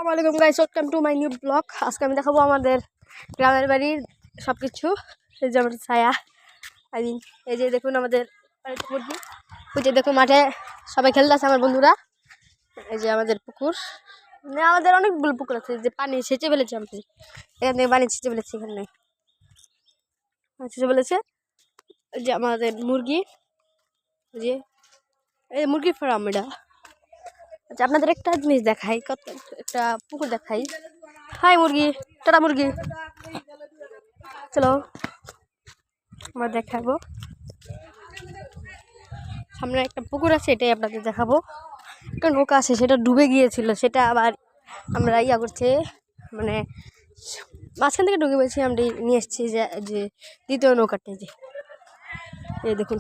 আসসালামু আলাইকুম guys, welcome to my new blog. আজকে আমি দেখাবো আমাদের গ্রামের বাড়ির সব কিছু। এই যে আমাদের ছায়া, এই যে দেখুন আমাদের বাড়িতে মুরগি। ওই যে দেখুন মাঠে সবাই খেলতে আছে আমার বন্ধুরা। এই যে আমাদের পুকুর, মানে আমাদের অনেকগুলো পুকুর আছে যে পানি সেচে ফেলেছে। আমি এখান থেকে পানি সেচে ফেলেছি, এখানে সেচে ফেলেছে। এই যে আমাদের মুরগি, যে এই মুরগির ফার্ম এটা। আচ্ছা, আপনাদের একটা জিনিস দেখাই, কত একটা পুকুর দেখাই। হাই মুরগি, টাটা মুরগি, চলো আমরা দেখাবো। সামনে একটা পুকুর আছে, এটাই আপনাদের দেখাবো। একটা নৌকা আছে, সেটা ডুবে গিয়েছিল, সেটা আবার আমরা ইয়া করছে, মানে মাঝখান থেকে ঢুকে পেয়েছি, আমরা নিয়ে এসেছি যে দ্বিতীয় নৌকাটাই। যে এই দেখুন,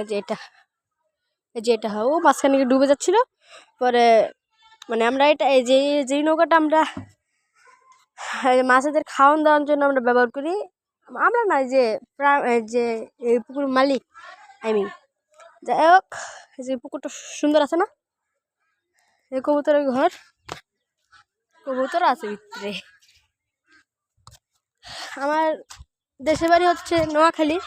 যে এটা, এই যে এটা ও মাঝখান থেকে ডুবে যাচ্ছিল। পরে মানে আমরা এটা এই যেই নৌকাটা আমরা মাছেদের খাওয়ান দেওয়ার জন্য আমরা ব্যবহার করি। আমরা না, যে যে এই পুকুর মালিক, যাই হোক, যে পুকুরটা সুন্দর আছে না, এই কবুতরের ঘর, কবুতর আছে ভিতরে। আমার দেশের বাড়ি হচ্ছে নোয়াখালী।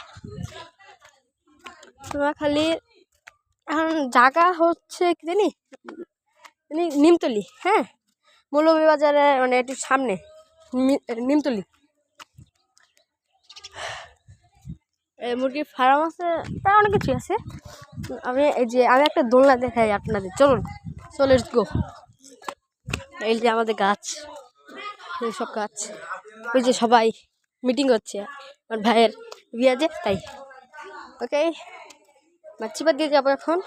এখন জায়গা হচ্ছে কি জানি, নিমতলি। হ্যাঁ, মৌলভীবাজারে মানে একটু সামনে নিমতলি। মুরগির ফার্ম আছে, প্রায় অনেক কিছু আছে। আমি একটা দোলনা দেখাই আপনাদের, চলুন লেটস গো। এই যে আমাদের গাছ, এই সব গাছ, ওই যে সবাই মিটিং করছে, আমার ভাইয়ের বিয়ে যে, তাই। ওকে, চিপার দিয়ে যাবো এখন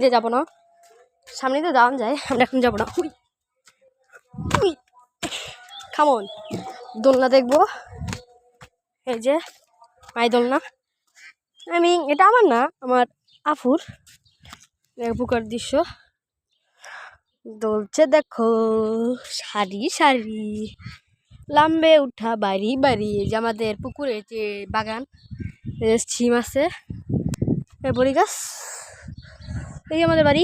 দিয়ে যাবো না, সামনে তো যাওয়া যায়, আমরা এখন যাবো না। খামন দোলনা দেখবো, এই যে মাই দোলনা। এটা আমার না, আমার আফুর। পুকুর দৃশ্য দলছে দেখো, সারি সারি লাম্বে উঠা বাড়ি বাড়ি। যে আমাদের পুকুরে যে বাগান, ছিম আছে, বড়ি গাছ। এই আমাদের বাড়ি,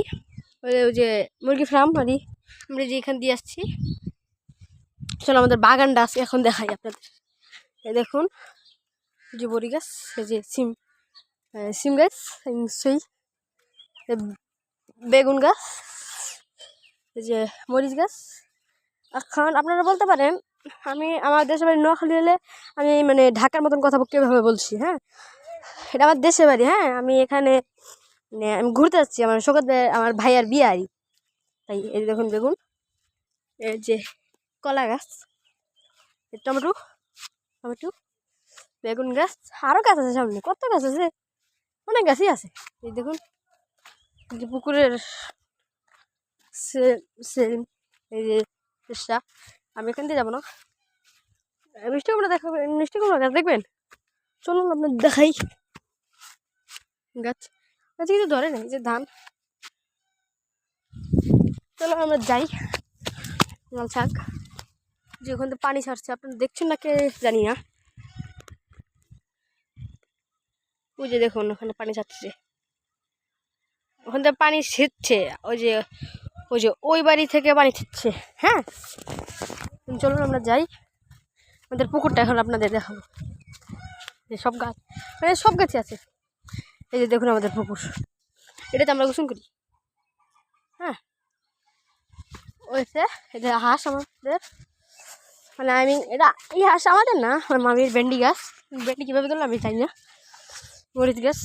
ওই যে মুরগি ফার্ম বাড়ি, আমরা যে এখান দিয়ে আসছি। চলো আমাদের বাগানটা আছে এখন দেখাই আপনাদের। এই দেখুন, যে বড়ি গাছ, এই যে সিম গাছ, সেই বেগুন গাছ, এই যে মরিচ গাছ। এখন আপনারা বলতে পারেন আমি আমার দেশের বাড়ি নোয়াখালী হলে আমি মানে ঢাকার মতন কথা কীভাবে বলছি। হ্যাঁ, এটা আমার দেশের বাড়ি। হ্যাঁ, আমি এখানে আমি ঘুরতে যাচ্ছি, আমার ভাইয়ার বিয়ে আরি, তাই। এই দেখুন বেগুন, এই যে কলা গাছ, টমেটো, বেগুন গাছ, আরও গাছ আছে সামনে, কত গাছ আছে, অনেক গাছই আছে। এই দেখুন, যে পুকুরের এই যে চেষ্টা, আমি এখান দিয়ে যাবো না। মিষ্টি কুমড়া দেখাবেন, মিষ্টি কুমড়া গাছ দেখবেন, চলুন আপনার দেখাই। গাছ কিন্তু ধরে নেই, যে ধান। চলো আমরা যাই, লাল শাক, যে ওখান থেকে পানি ছাড়ছে, আপনারা দেখছেন না কে জানি না। ওই যে দেখুন ওখানে পানি ছাড়ছে, ওখান থেকে পানি ছিটছে, ওই বাড়ি থেকে পানি ছিটছে। হ্যাঁ, চলুন আমরা যাই, আমাদের পুকুরটা এখন আপনাদের দেখাবো। যে সব গাছ, মানে সব গাছই আছে। এই যে দেখুন আমাদের পুকুর, এটাতে আমরা গোসল করি। হ্যাঁ, ওইছে এটা হাঁস আমাদের, মানে এটা এই হাঁস আমাদের না, আমার মামির ভেন্ডি গাছ। ভেন্ডি কীভাবে ধরলো আমি চাই না। মরিচ গাছ,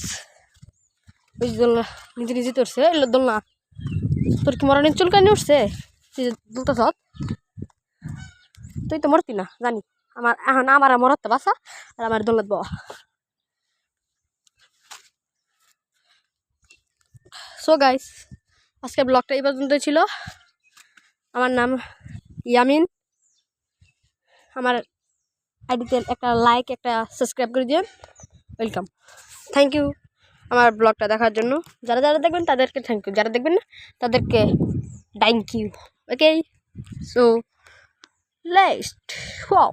ওই যে দোলনা নিজে নিজে তোরছে, এলো দোলনা। তোর কি মরণের চুলকানি উঠছে, দুলতা সৎ, তুই তো মরতি না জানি। আমার মরতে বাসা, আর আমার দোলনাত বাবা। সো গাইস, আজকের ব্লগটা এই পর্যন্তই ছিল। আমার নাম ইয়ামিন, আমার আইডিতে একটা লাইক, একটা সাবস্ক্রাইব করে দিন। ওয়েলকাম, থ্যাংক ইউ আমার ব্লগটা দেখার জন্য। যারা যারা দেখবেন তাদেরকে থ্যাংক ইউ, যারা দেখবেন না তাদেরকে thank you. Okay, so next.